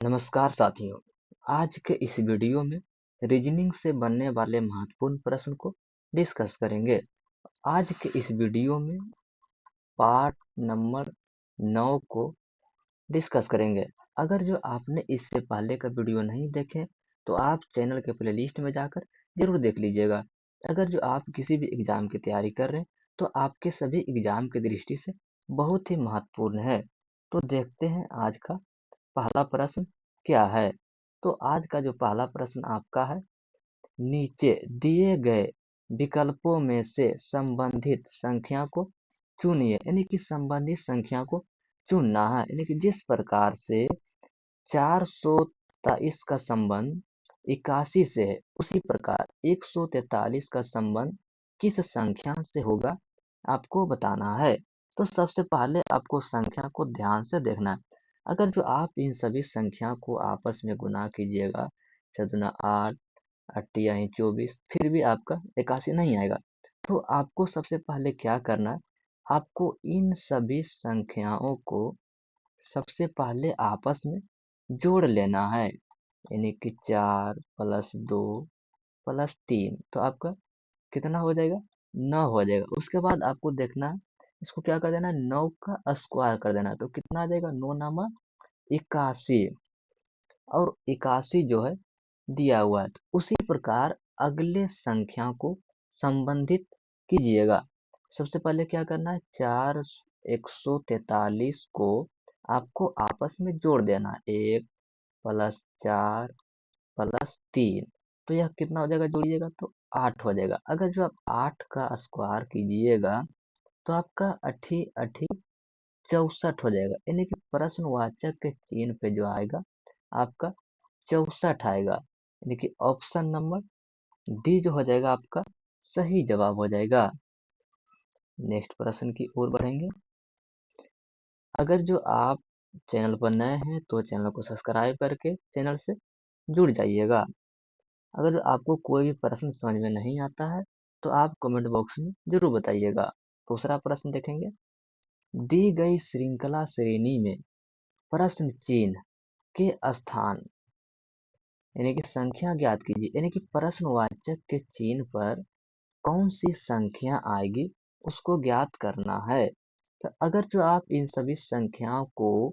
नमस्कार साथियों। आज के इस वीडियो में रीजनिंग से बनने वाले महत्वपूर्ण प्रश्न को डिस्कस करेंगे। आज के इस वीडियो में पार्ट नंबर 9 को डिस्कस करेंगे। अगर जो आपने इससे पहले का वीडियो नहीं देखे तो आप चैनल के प्लेलिस्ट में जाकर जरूर देख लीजिएगा। अगर जो आप किसी भी एग्जाम की तैयारी कर रहे हैं तो आपके सभी एग्जाम की दृष्टि से बहुत ही महत्वपूर्ण है। तो देखते हैं आज का पहला प्रश्न क्या है। तो आज का जो पहला प्रश्न आपका है, नीचे दिए गए विकल्पों में से संबंधित संख्या को चुनिए। यानी कि संबंधित संख्या को चुनना है। यानी कि जिस प्रकार से 423 का संबंध 81 से है, उसी प्रकार 143 का संबंध किस संख्या से होगा आपको बताना है। तो सबसे पहले आपको संख्या को ध्यान से देखना है। अगर जो आप इन सभी संख्या को आपस में गुना कीजिएगा, चौदुना 8, अट्ठियाई 24, फिर भी आपका 81 नहीं आएगा। तो आपको सबसे पहले क्या करना है, आपको इन सभी संख्याओं को सबसे पहले आपस में जोड़ लेना है। यानी कि 4 प्लस 2 प्लस 3, तो आपका कितना हो जाएगा, 9 हो जाएगा। उसके बाद आपको देखना है, इसको क्या कर देना है, 9 का स्क्वायर कर देना है। तो कितना आ जाएगा, 9 नामा 81, और 81 जो है दिया हुआ है। तो उसी प्रकार अगले संख्या को संबंधित कीजिएगा। सबसे पहले क्या करना है, 143 को आपको आपस में जोड़ देना है। 1 प्लस 4 प्लस 3, तो यह कितना हो जाएगा, जोड़िएगा तो 8 हो जाएगा। अगर जो आप 8 का स्क्वायर कीजिएगा तो आपका अठी अठी 64 हो जाएगा। यानी कि प्रश्नवाचक के चिन्ह पे जो आएगा आपका 64 आएगा। यानी कि ऑप्शन नंबर डी जो हो जाएगा आपका सही जवाब हो जाएगा। नेक्स्ट प्रश्न की ओर बढ़ेंगे। अगर जो आप चैनल पर नए हैं तो चैनल को सब्सक्राइब करके चैनल से जुड़ जाइएगा। अगर आपको कोई भी प्रश्न समझ में नहीं आता है तो आप कमेंट बॉक्स में जरूर बताइएगा। दूसरा प्रश्न देखेंगे। दी गई श्रृंखला श्रेणी में प्रश्न चिन्ह के स्थान यानी कि संख्या ज्ञात कीजिए। यानी कि प्रश्नवाचक के चिन्ह पर कौन सी संख्या आएगी उसको ज्ञात करना है। तो अगर जो आप इन सभी संख्याओं को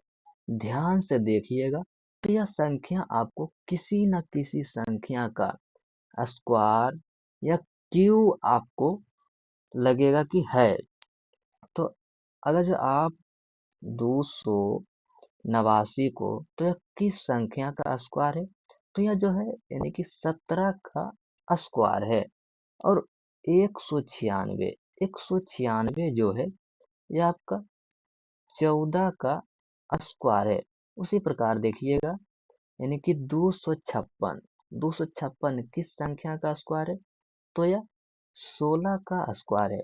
ध्यान से देखिएगा तो यह संख्या आपको किसी न किसी संख्या का स्क्वायर या क्यू आपको लगेगा कि है। तो अगर जो आप 289 को, तो यह किस संख्या का स्क्वायर है, तो यह जो है यानी कि 17 का स्क्वायर है। और 196 196 जो है यह आपका 14 का स्क्वायर है। उसी प्रकार देखिएगा, यानी कि 256 किस संख्या का स्क्वायर है, तो यह 16 का स्क्वायर है।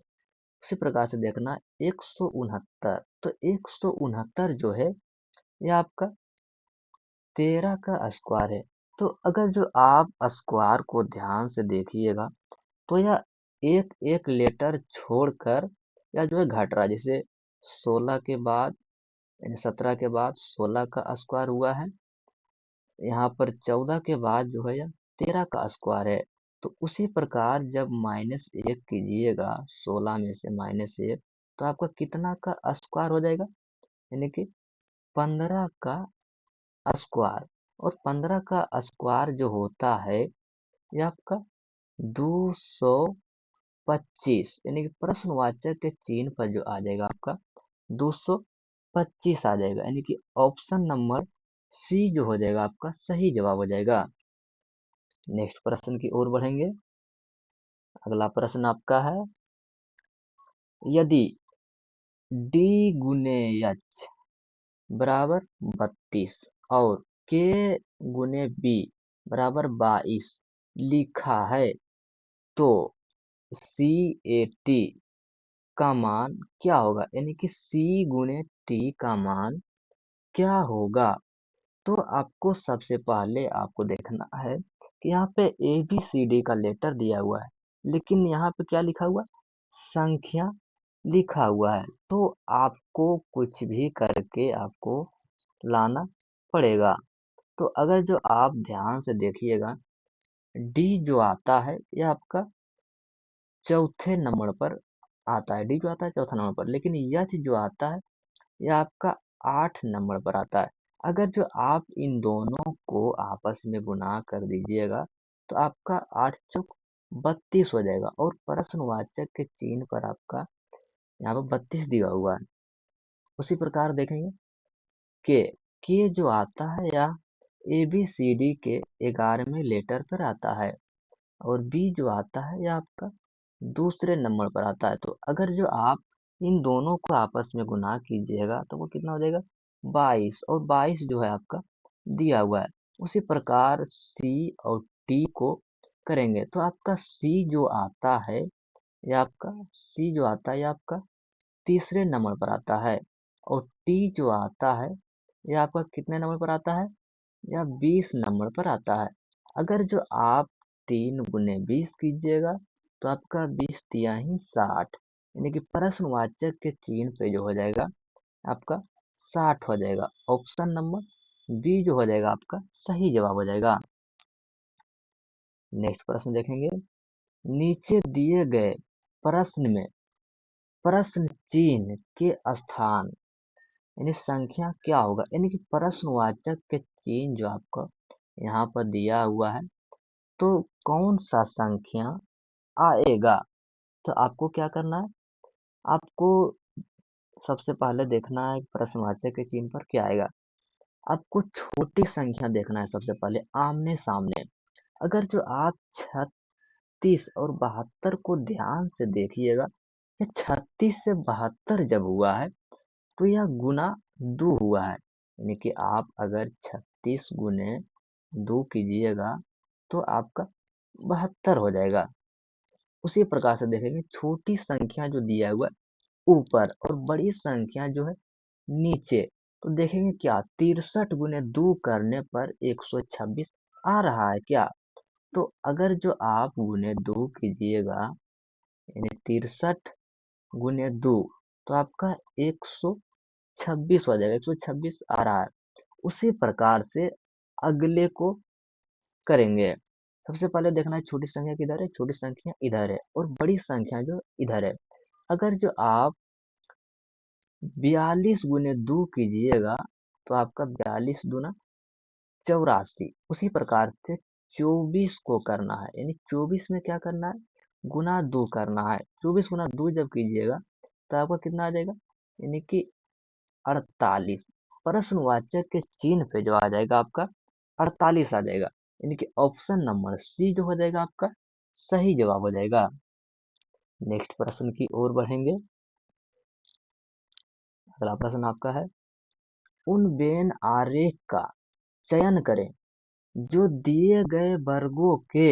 उसी प्रकार से देखना 169, तो 169 जो है यह आपका 13 का स्क्वायर है। तो अगर जो आप स्क्वायर को ध्यान से देखिएगा तो यह एक एक लेटर छोड़कर या जो है घट रहा है। जैसे 16 के बाद यानी 17 के बाद 16 का स्क्वायर हुआ है, यहाँ पर 14 के बाद जो है यह 13 का स्क्वायर है। तो उसी प्रकार जब -1 कीजिएगा, 16 में से -1, तो आपका कितना का स्क्वायर हो जाएगा, यानी कि 15 का स्क्वायर। और 15 का स्क्वायर जो होता है यह आपका 225, यानी कि प्रश्नवाचक के चिन्ह पर जो आ जाएगा आपका 225 आ जाएगा। यानी कि ऑप्शन नंबर सी जो हो जाएगा आपका सही जवाब हो जाएगा। नेक्स्ट प्रश्न की ओर बढ़ेंगे। अगला प्रश्न आपका है, यदि डी गुने एच बराबर 32 और के गुने बी बराबर 22 लिखा है तो सी ए टी का मान क्या होगा। यानी कि सी गुने टी का मान क्या होगा। तो आपको सबसे पहले आपको देखना है कि यहाँ पे ए बी सी डी का लेटर दिया हुआ है, लेकिन यहाँ पे क्या लिखा हुआ है, संख्या लिखा हुआ है। तो आपको कुछ भी करके आपको लाना पड़ेगा। तो अगर जो आप ध्यान से देखिएगा, डी जो आता है यह आपका चौथे नंबर पर आता है। डी जो आता है चौथा नंबर पर, लेकिन यह जो आता है यह आपका 8 नंबर पर आता है। अगर जो आप इन दोनों को आपस में गुना कर दीजिएगा तो आपका 8 चौक 32 हो जाएगा, और प्रश्नवाचक के चिन्ह पर आपका यहाँ पर 32 दिया हुआ है। उसी प्रकार देखेंगे के के जो आता है या ए बी सी डी के 11वें लेटर पर आता है, और बी जो आता है यह आपका दूसरे नंबर पर आता है। तो अगर जो आप इन दोनों को आपस में गुना कीजिएगा तो वो कितना हो जाएगा 22, और 22 जो है आपका दिया हुआ है। उसी प्रकार सी और टी को करेंगे तो आपका सी जो आता है यह आपका सी जो आता है यह आपका तीसरे नंबर पर आता है, और टी जो आता है यह आपका कितने नंबर पर आता है, यह 20 नंबर पर आता है। अगर जो आप 3 × 20 कीजिएगा तो आपका 20 × 3 = 60, यानी कि प्रश्नवाचक के चिन्ह पे जो हो जाएगा आपका 60 हो जाएगा। ऑप्शन नंबर बी जो हो जाएगा आपका सही जवाब हो जाएगा। नेक्स्ट प्रश्न देखेंगे, नीचे दिए गए प्रश्न में प्रश्न चिन्ह के स्थान यानी संख्या क्या होगा, यानी कि प्रश्नवाचक के चिन्ह जो आपको यहाँ पर दिया हुआ है तो कौन सा संख्या आएगा। तो आपको क्या करना है, आपको सबसे पहले देखना है प्रश्नवाचक के चिन्ह पर क्या आएगा। आपको छोटी संख्या देखना है सबसे पहले आमने सामने। अगर जो आप 36 और 72 को ध्यान से देखिएगा, ये 36 से 72 जब हुआ है तो यह गुना 2 हुआ है, यानी कि आप अगर 36 गुने 2 कीजिएगा तो आपका 72 हो जाएगा। उसी प्रकार से देखेंगे छोटी संख्या जो दिया हुआ है ऊपर और बड़ी संख्या जो है नीचे, तो देखेंगे क्या 63 गुने 2 करने पर 126 आ रहा है क्या। तो अगर जो आप गुने 2 कीजिएगा यानी 63 × 2 तो आपका 126 हो जाएगा, 126 आ रहा है। उसी प्रकार से अगले को करेंगे। सबसे पहले देखना है छोटी संख्या किधर है, छोटी संख्या इधर है और बड़ी संख्या जो इधर है। अगर जो आप 42 गुने 2 कीजिएगा तो आपका 42 × 2 = 84। उसी प्रकार से 24 को करना है, यानी 24 में क्या करना है, गुना 2 करना है। 24 × 2 जब कीजिएगा तो आपका कितना आ जाएगा, यानी कि 48। प्रश्नवाचक के चिन्ह पे जो आ जाएगा आपका 48 आ जाएगा, यानी कि ऑप्शन नंबर सी जो हो जाएगा आपका सही जवाब हो जाएगा। नेक्स्ट प्रश्न की ओर बढ़ेंगे। अगला प्रश्न आपका है, उन वेन आरेख का चयन करें जो दिए गए वर्गों के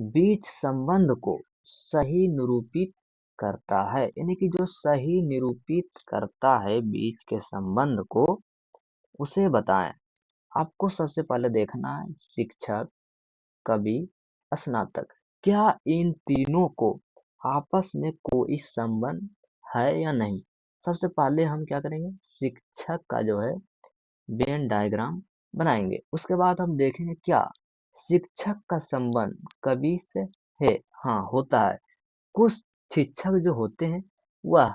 बीच संबंध को सही निरूपित करता है, यानी कि जो सही निरूपित करता है बीच के संबंध को उसे बताएं। आपको सबसे पहले देखना है शिक्षक, कवि, स्नातक, क्या इन तीनों को आपस में कोई संबंध है या नहीं। सबसे पहले हम क्या करेंगे, शिक्षक का जो है वेन डायग्राम बनाएंगे। उसके बाद हम देखेंगे क्या शिक्षक का संबंध कवि से है, हाँ होता है। कुछ शिक्षक जो होते हैं वह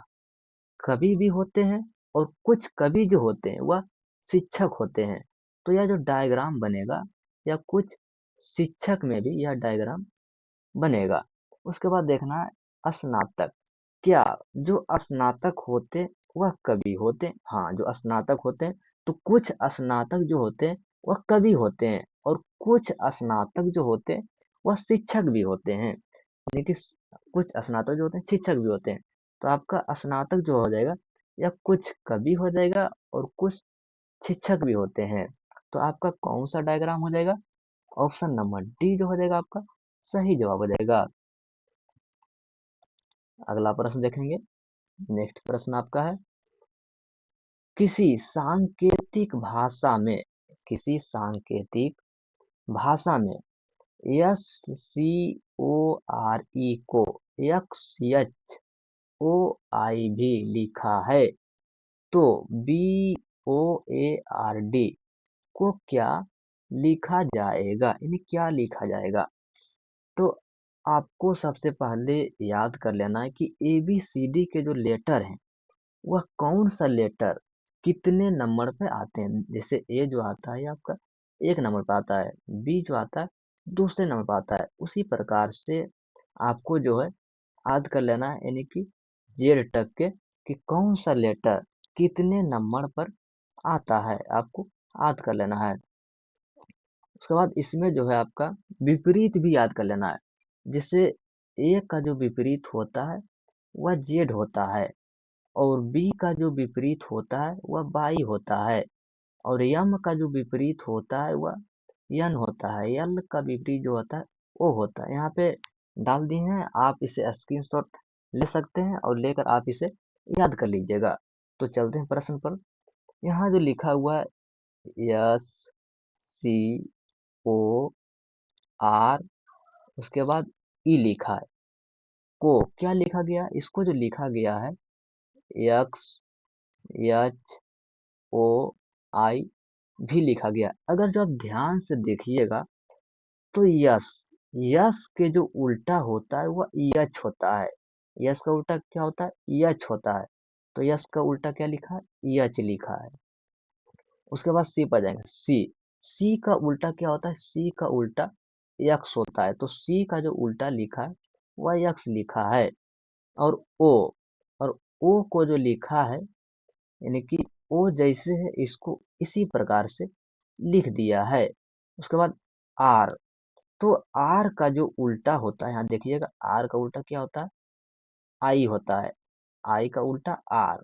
कवि भी होते हैं और कुछ कवि जो होते हैं वह शिक्षक होते हैं। तो यह जो डायग्राम बनेगा या कुछ शिक्षक में भी यह डायग्राम बनेगा। उसके बाद देखना है स्नातक, क्या जो स्नातक होते वह कवि होते हैं, हाँ जो स्नातक होते हैं। तो कुछ स्नातक जो होते हैं वह कवि होते हैं और कुछ स्नातक जो होते हैं वह शिक्षक भी होते हैं, यानी कि कुछ स्नातक जो होते हैं शिक्षक भी होते हैं। तो आपका स्नातक जो हो जाएगा या कुछ कवि हो जाएगा और कुछ शिक्षक भी होते हैं। तो आपका कौन सा डायग्राम हो जाएगा, ऑप्शन नंबर डी जो हो जाएगा आपका सही जवाब हो जाएगा। अगला प्रश्न देखेंगे। नेक्स्ट प्रश्न आपका है, किसी सांकेतिक भाषा में किसी सांकेतिक भाषा में S C O R E को एक्स एच ओ आई भी लिखा है, तो B O A R D को क्या लिखा जाएगा, यानी क्या लिखा जाएगा। तो आपको सबसे पहले याद कर लेना है कि ए बी सी डी के जो लेटर हैं वह कौन सा लेटर कितने नंबर पे आते हैं। जैसे ए जो आता है आपका एक नंबर पे आता है, बी जो आता है दूसरे नंबर पे आता है, उसी प्रकार से आपको जो है याद कर लेना है, यानी कि जेड तक के कि कौन सा लेटर कितने नंबर पर आता है, आपको याद कर लेना है। उसके बाद इसमें जो है आपका विपरीत भी याद कर लेना है। जैसे ए का जो विपरीत होता है वह जेड होता है, और बी का जो विपरीत होता है वह बाई होता है, और यम का जो विपरीत होता है वह यन होता है, यल का विपरीत जो होता है वो होता है। यहाँ पे डाल दिए हैं, आप इसे स्क्रीनशॉट ले सकते हैं और लेकर आप इसे याद कर लीजिएगा। तो चलते हैं प्रश्न पर। यहाँ जो लिखा हुआ है यस सी ओ आर, उसके बाद ई लिखा है, को क्या लिखा गया, इसको जो लिखा गया है यक्स एच ओ आई भी लिखा गया। अगर जो आप ध्यान से देखिएगा तो यस, यस के जो उल्टा होता है वह यच होता है। यस का उल्टा क्या होता है, यच होता है। तो यस का उल्टा क्या लिखा है, यच लिखा है। उसके बाद सी पर जाएंगे, सी, सी का उल्टा क्या होता है, सी का उल्टा यक्स होता है। तो सी का जो उल्टा लिखा है वह यक्स लिखा है। और ओ, और ओ को जो लिखा है, यानी कि ओ जैसे है इसको इसी प्रकार से लिख दिया है। उसके बाद आर, तो आर का जो उल्टा होता है, यहाँ देखिएगा आर का उल्टा क्या होता है, आई होता है। आई का उल्टा आर,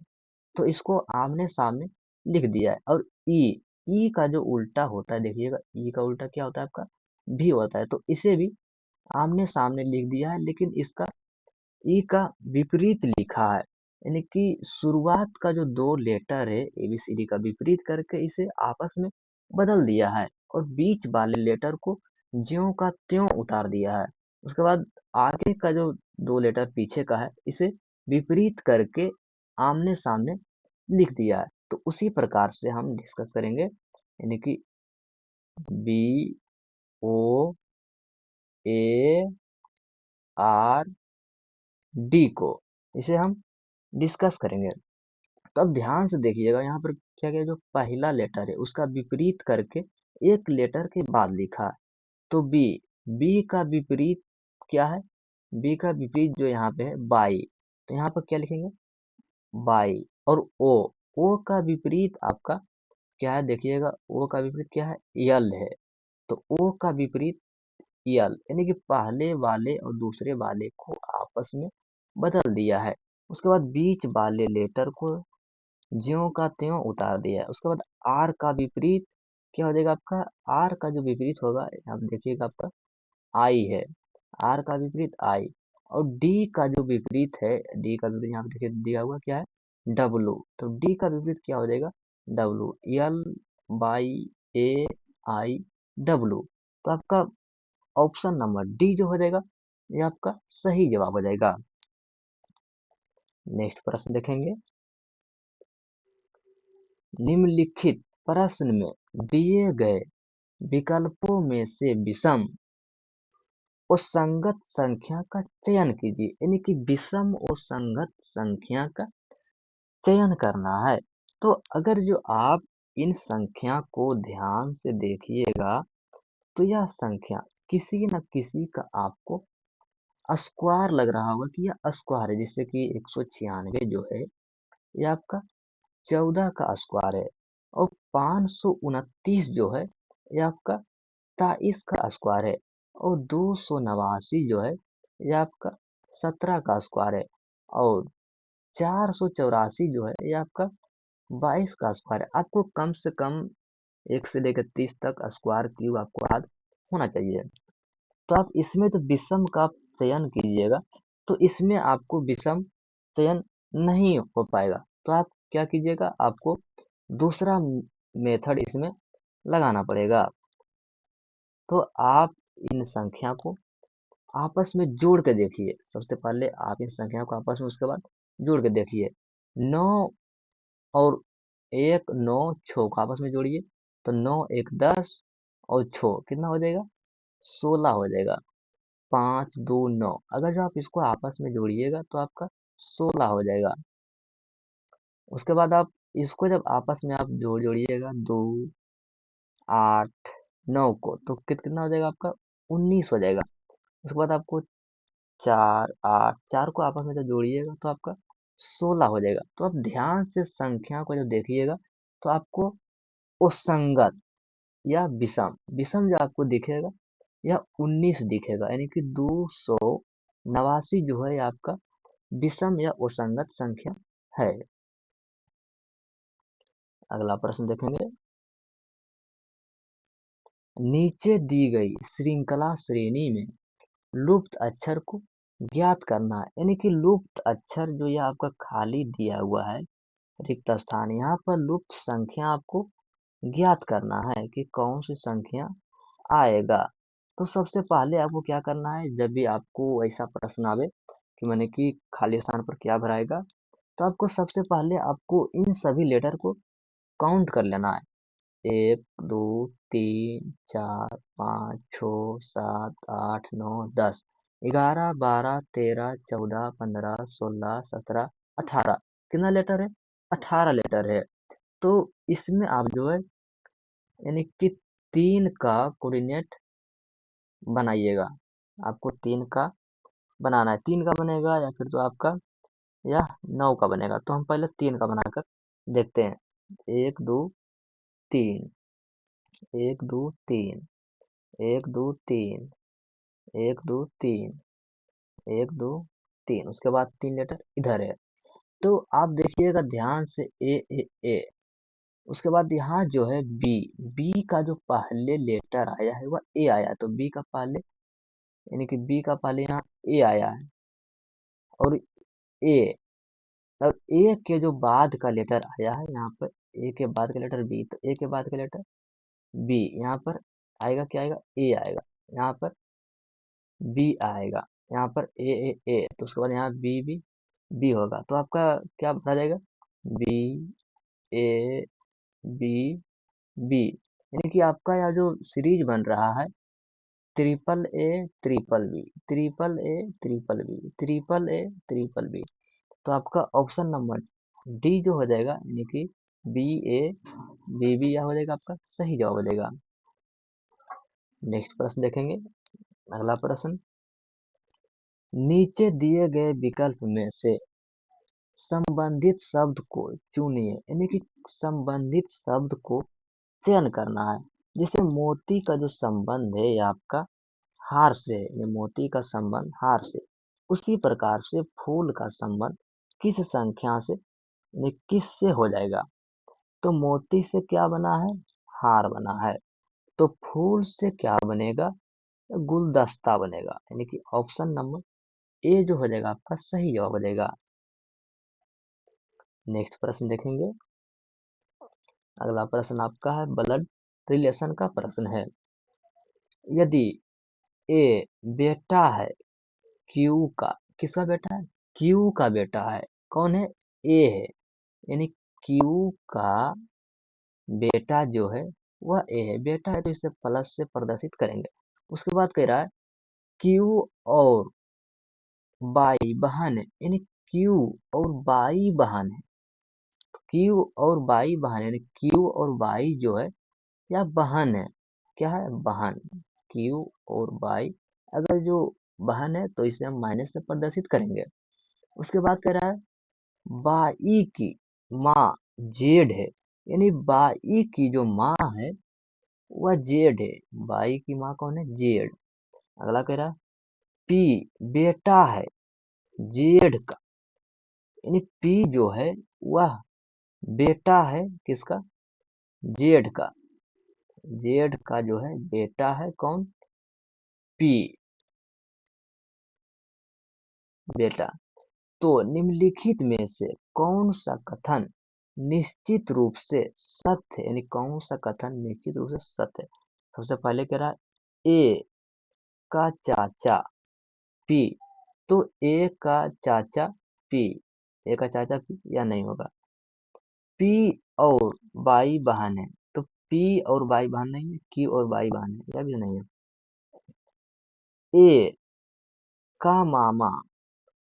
तो इसको आमने सामने लिख दिया है। और ई, ई का जो उल्टा होता है, देखिएगा ई का उल्टा क्या होता है आपका, भी होता है। तो इसे भी आमने सामने लिख दिया है, लेकिन इसका ई का विपरीत लिखा है, यानी कि शुरुआत का जो दो लेटर है एबीसीडी का विपरीत करके इसे आपस में बदल दिया है, और बीच वाले लेटर को ज्यों का त्यों उतार दिया है। उसके बाद आगे का जो दो लेटर पीछे का है इसे विपरीत करके आमने सामने लिख दिया है। तो उसी प्रकार से हम डिस्कस करेंगे, यानी कि B O A R D को इसे हम डिस्कस करेंगे। तो अब ध्यान से देखिएगा यहाँ पर क्या क्या, जो पहला लेटर है उसका विपरीत करके एक लेटर के बाद लिखा है। तो बी, बी का विपरीत क्या है, बी का विपरीत जो यहाँ पे है बाई, तो यहाँ पर क्या लिखेंगे, बाई। और ओ का विपरीत आपका क्या है, देखिएगा ओ का विपरीत क्या है, यल है। तो ओ का विपरीत यल, यानी कि पहले वाले और दूसरे वाले को आपस में बदल दिया है। उसके बाद बीच वाले लेटर को ज्यों का त्यों उतार दिया है। उसके बाद आर का विपरीत क्या हो जाएगा आपका, आर का जो विपरीत होगा आप देखिएगा आपका आई है, आर का विपरीत आई। और डी का जो विपरीत है, डी का विपरीत यहाँ पे देखिए दिया हुआ क्या है, डब्लू। तो डी का विपरीत क्या हो जाएगा, W, L by A I W. तो आपका ऑप्शन नंबर डी जो हो जाएगा ये आपका सही जवाब हो जाएगा। नेक्स्ट प्रश्न देखेंगे। निम्नलिखित प्रश्न में दिए गए विकल्पों में से विषम और संगत संख्या का चयन कीजिए, यानी कि विषम और संगत संख्या का चयन करना है। तो अगर जो आप इन संख्या को ध्यान से देखिएगा तो यह संख्या किसी न किसी का आपको स्क्वायर लग रहा होगा कि यह स्क्वायर है। जैसे कि 196 जो है ये आपका 14 का स्क्वायर है, और 529 जो है ये आपका 23 का स्क्वायर है, और 289 जो है ये आपका 17 का स्क्वायर है, और 484 जो है ये आपका 22 का स्क्वायर है। आपको कम से कम 1 से लेकर 30 तक स्क्वायर क्यूब आपको याद होना चाहिए। तो आप इसमें तो विषम का चयन कीजिएगा, तो इसमें आपको विषम चयन नहीं हो पाएगा। तो आप क्या कीजिएगा, आपको दूसरा मेथड इसमें लगाना पड़ेगा। तो आप इन संख्या को आपस में जोड़ के देखिए। सबसे पहले आप इन संख्या को आपस में, उसके बाद जोड़ के देखिए। 9 और 1, 9 6 को आपस में जोड़िए, तो 9 1 10, और 6 कितना हो जाएगा, 16 हो जाएगा। 5 2 9, अगर जो आप इसको आपस में जोड़िएगा तो आपका 16 हो जाएगा। उसके बाद आप इसको जब आपस में आप जोड़िएगा 2 8 9 को, तो कितना हो जाएगा आपका, 19 हो जाएगा। उसके बाद आपको 4 8 4 को आपस में जब जोड़िएगा तो आपका 16 हो जाएगा। तो आप ध्यान से संख्या को जब देखिएगा तो आपको वो संगत या विषम विषम जो आपको दिखेगा या 19 दिखेगा, यानी कि 289 जो है आपका विषम या असंगत संख्या है। अगला प्रश्न देखेंगे। नीचे दी गई श्रृंखला श्रेणी में लुप्त अक्षर को ज्ञात करना है, यानी कि लुप्त अक्षर जो ये आपका खाली दिया हुआ है रिक्त स्थान, यहाँ पर लुप्त संख्या आपको ज्ञात करना है कि कौन सी संख्या आएगा। तो सबसे पहले आपको क्या करना है, जब भी आपको ऐसा प्रश्न आवे कि मैंने कि खाली स्थान पर क्या भराएगा, तो आपको सबसे पहले आपको इन सभी लेटर को काउंट कर लेना है। 1 2 3 4 5 6 7 8 9 10 11 12 13 14 15 16 17 18, कितना लेटर है, 18 लेटर है। तो इसमें आप जो है यानी कि 3 का कोऑर्डिनेट बनाइएगा। आपको 3 का बनाना है, 3 का बनेगा या फिर तो आपका या 9 का बनेगा। तो हम पहले 3 का बनाकर देखते हैं। 1 2 3, 1 2 3, 1 2 3, 1 2 3, 1 2 3, उसके बाद 3 लेटर इधर है। तो आप देखिएगा ध्यान से, ए। उसके बाद यहाँ जो है बी, बी का जो पहले लेटर आया है वह ए आया है, तो बी का पहले यानी कि बी का पहले यहाँ ए आया है और ए, और ए के जो बाद का लेटर आया है यहाँ पर, ए के बाद का लेटर बी, तो ए के बाद का लेटर बी यहाँ पर आएगा, क्या आएगा, ए आएगा। यहाँ पर बी आएगा, यहाँ पर ए, तो उसके बाद यहाँ बी होगा। तो आपका क्या भरा जाएगा, बी ए बी बी, यानी कि आपका यहाँ जो सीरीज बन रहा है triple A triple B, triple A triple B, triple A triple B. तो आपका ऑप्शन नंबर डी जो हो जाएगा, यानी कि बी ए बी या हो जाएगा, आपका सही जवाब हो जाएगा। नेक्स्ट प्रश्न देखेंगे। अगला प्रश्न, नीचे दिए गए विकल्प में से संबंधित शब्द को चुनिए, यानी कि संबंधित शब्द को चयन करना है। जैसे मोती का जो संबंध है ये आपका हार से है, ये मोती का संबंध हार से, उसी प्रकार से फूल का संबंध किस संख्या से यानी किस से हो जाएगा। तो मोती से क्या बना है, हार बना है, तो फूल से क्या बनेगा, गुलदस्ता बनेगा, यानी कि ऑप्शन नंबर ए जो हो जाएगा आपका सही जवाब हो जाएगा। नेक्स्ट प्रश्न देखेंगे। अगला प्रश्न आपका है ब्लड रिलेशन का प्रश्न है। यदि ए बेटा है क्यू का, किसका बेटा है, क्यू का बेटा है, कौन है, ए है, यानी क्यू का बेटा जो है वह ए है, बेटा है तो इसे प्लस से प्रदर्शित करेंगे। उसके बाद कह रहा है क्यू और बाई बहन है, यानी क्यू और बाई बहन है, क्यू और बाई बहन, यानी क्यू और बाई जो है या बहन है, क्या है, बहन, क्यू और बाई अगर जो बहन है तो इसे हम माइनस से प्रदर्शित करेंगे। उसके बाद कह रहा है बाई की माँ जेड है, यानी बाई की जो माँ है वह जेड है, बाई की माँ कौन है, जेड। अगला कह रहा है पी बेटा है जेड का, यानी पी जो है वह बेटा है किसका, जेड का, जेड का जो है बेटा है कौन, पी बेटा। तो निम्नलिखित में से कौन सा कथन निश्चित रूप से सत्य है, यानी कौन सा कथन निश्चित रूप से सत्य है। सबसे पहले कह रहा है ए का चाचा पी, तो ए का चाचा पी, ए का चाचा पी या नहीं होगा। पी और बाई बहन है, तो पी और वाई बहन नहीं है, क्यू और वाई बहन है, यह भी नहीं है। ए का मामा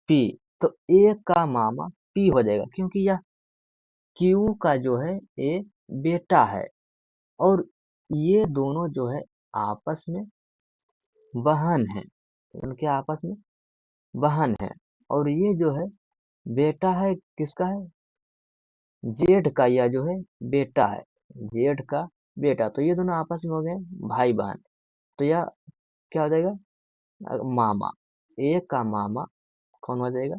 पी, तो ए का मामा पी हो जाएगा, क्योंकि यह क्यू का जो है ए बेटा है, और ये दोनों जो है आपस में बहन है, उनके आपस में बहन है। और ये जो है बेटा है किसका है, जेठ का, यह जो है बेटा है, जेठ का बेटा, तो ये दोनों आपस में हो गए भाई बहन। तो यह क्या हो जाएगा, मामा, ए का मामा कौन हो जाएगा,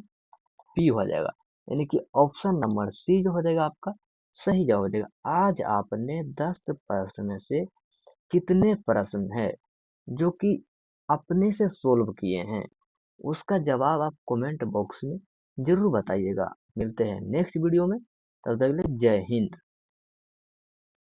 पी हो जाएगा। यानी कि ऑप्शन नंबर सी जो हो जाएगा आपका सही जवाब हो जाएगा। आज आपने 10 प्रश्न में से कितने प्रश्न है जो कि अपने से सोल्व किए हैं, उसका जवाब आप कमेंट बॉक्स में जरूर बताइएगा। मिलते हैं नेक्स्ट वीडियो में, तब तक के लिए जय हिंद।